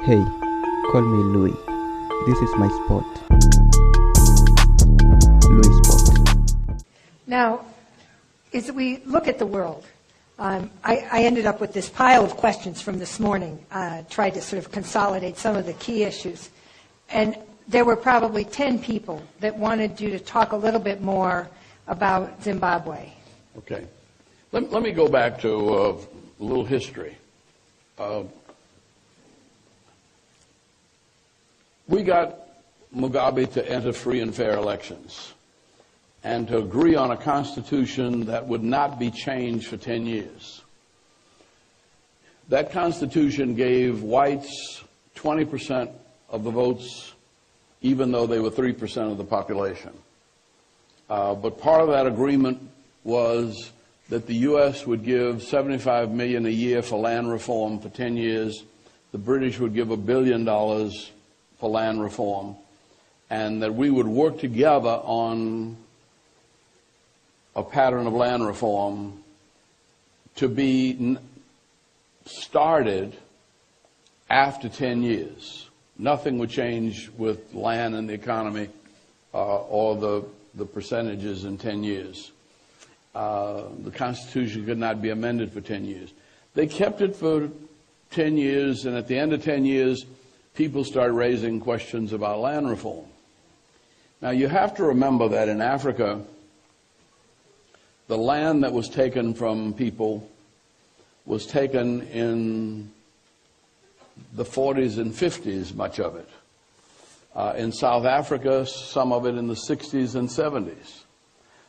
Hey, call me Louis. This is my spot. LuiSpot. Now, as we look at the world, I ended up with this pile of questions from this morning, tried to sort of consolidate some of the key issues. And there were probably 10 people that wanted you to talk a little bit more about Zimbabwe. Okay. Let me go back to a little history. We got Mugabe to enter free and fair elections and to agree on a constitution that would not be changed for 10 years. That constitution gave whites 20% of the votes, even though they were 3% of the population. But part of that agreement was that the U.S. would give $75 million a year for land reform for 10 years. The British would give $1 billion for land reform, and that we would work together on a pattern of land reform to be started after 10 years. Nothing would change with land and the economy or the percentages in 10 years. The Constitution could not be amended for 10 years. They kept it for 10 years, and at the end of 10 years, people started raising questions about land reform. Now, you have to remember that in Africa, the land that was taken from people was taken in the 40s and 50s, much of it. In South Africa, some of it in the 60s and 70s.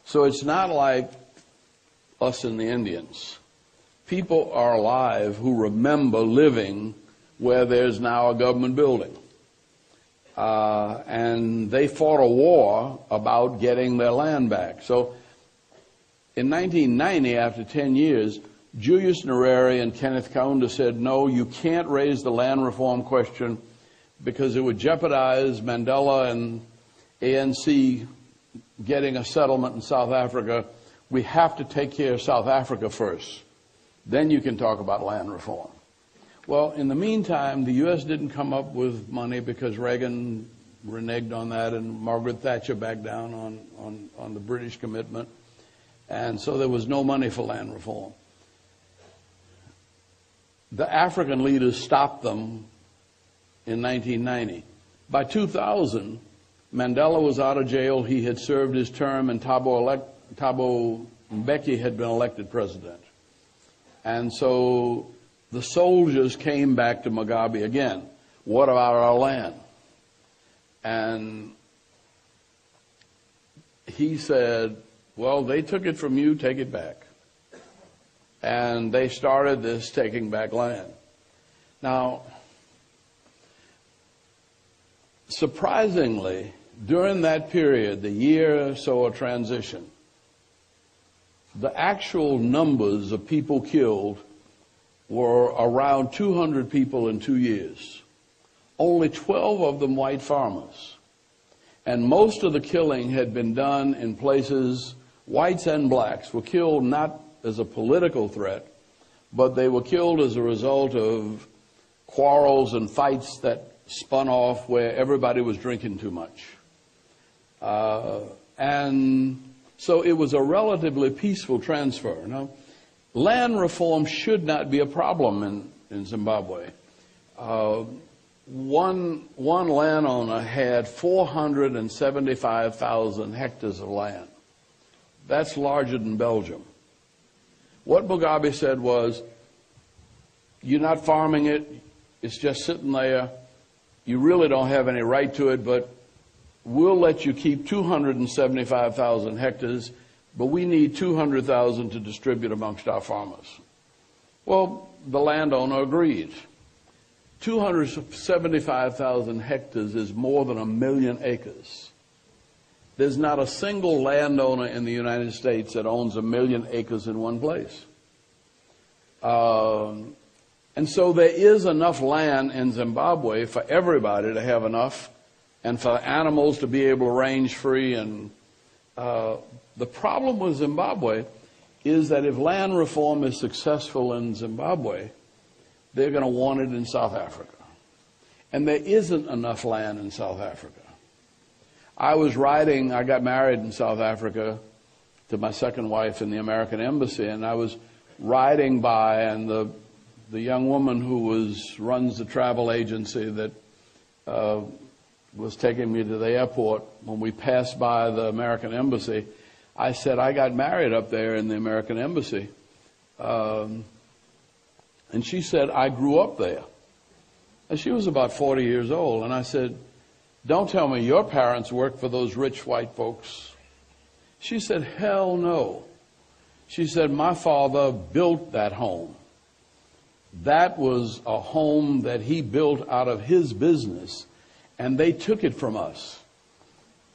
So it's not like us and the Indians. People are alive who remember living where there's now a government building. And they fought a war about getting their land back. So in 1990, after 10 years, Julius Nyerere and Kenneth Kaunda said, no, you can't raise the land reform question because it would jeopardize Mandela and ANC getting a settlement in South Africa. We have to take care of South Africa first. Then you can talk about land reform. Well, in the meantime, the U.S. didn't come up with money because Reagan reneged on that and Margaret Thatcher backed down on the British commitment. And so there was no money for land reform. The African leaders stopped them in 1990. By 2000, Mandela was out of jail. He had served his term, and Thabo Mbeki had been elected president. And so the soldiers came back to Mugabe again. What about our land? And he said, well, they took it from you, take it back. And they started this taking back land. Now, surprisingly, during that period, the year or so of transition, the actual numbers of people killed were around 200 people in 2 years. Only 12 of them white farmers. And most of the killing had been done in places, whites and blacks were killed not as a political threat, but they were killed as a result of quarrels and fights that spun off where everybody was drinking too much. And so it was a relatively peaceful transfer. Now, land reform should not be a problem in Zimbabwe. One landowner had 475,000 hectares of land. That's larger than Belgium. What Mugabe said was, you're not farming it, it's just sitting there, you really don't have any right to it, but we'll let you keep 275,000 hectares, but we need 200,000 to distribute amongst our farmers. Well, the landowner agreed. 275,000 hectares is more than 1 million acres. There's not a single landowner in the United States that owns 1 million acres in one place. And so there is enough land in Zimbabwe for everybody to have enough, and for animals to be able to range free. And the problem with Zimbabwe is that if land reform is successful in Zimbabwe, they're going to want it in South Africa. And there isn't enough land in South Africa. I got married in South Africa to my second wife in the American Embassy, and I was riding by, and the young woman who runs the travel agency that was taking me to the airport, when we passed by the American Embassy, I said, I got married up there in the American Embassy. And she said, I grew up there. And she was about 40 years old. And I said, don't tell me your parents worked for those rich white folks. She said, hell no. She said, my father built that home. That was a home that he built out of his business, and they took it from us.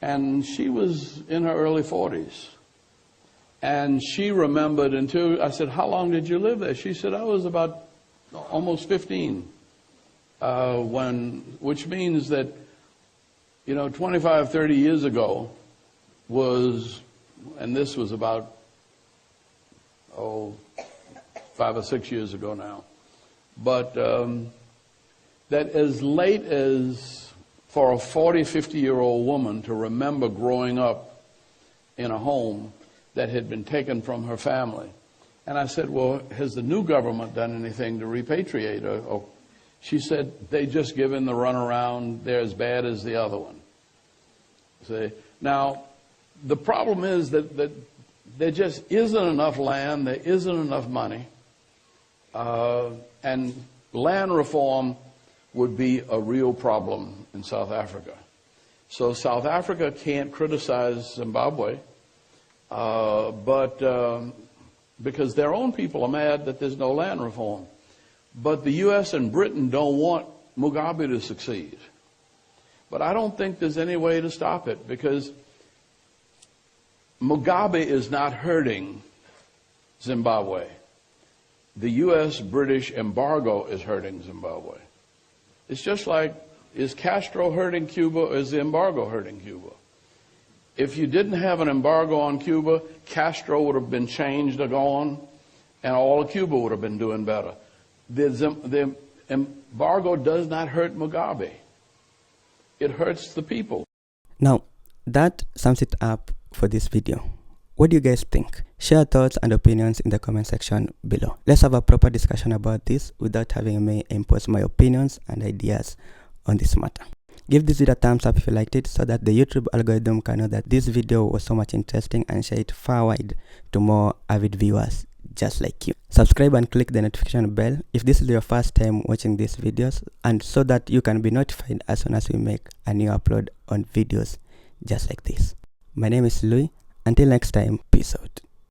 And she was in her early 40s. And she remembered until, I said, how long did you live there? She said, I was about almost 15. Which means that, 25, 30 years ago and this was about, 5 or 6 years ago now. But that as late as for a 40, 50-year-old woman to remember growing up in a home that had been taken from her family. And I said, well, has the new government done anything to repatriate her? Oh, she said, they just give in the runaround. They're as bad as the other one. See? Now, the problem is that there just isn't enough land. There isn't enough money. And land reform would be a real problem in South Africa. So South Africa can't criticize Zimbabwe, because their own people are mad that there's no land reform. But the U.S. and Britain don't want Mugabe to succeed. But I don't think there's any way to stop it, because Mugabe is not hurting Zimbabwe. The U.S.-British embargo is hurting Zimbabwe. It's just like, is Castro hurting Cuba, or is the embargo hurting Cuba? If you didn't have an embargo on Cuba, Castro would have been changed or gone, and all of Cuba would have been doing better. The embargo does not hurt Mugabe. It hurts the people. Now, that sums it up for this video. What do you guys think? Share thoughts and opinions in the comment section below. Let's have a proper discussion about this without having me impose my opinions and ideas on this matter. Give this video a thumbs up if you liked it, so that the YouTube algorithm can know that this video was so much interesting and share it far wide to more avid viewers just like you. Subscribe and click the notification bell if this is your first time watching these videos, and so that you can be notified as soon as we make a new upload on videos just like this. My name is Louis. Until next time, peace out.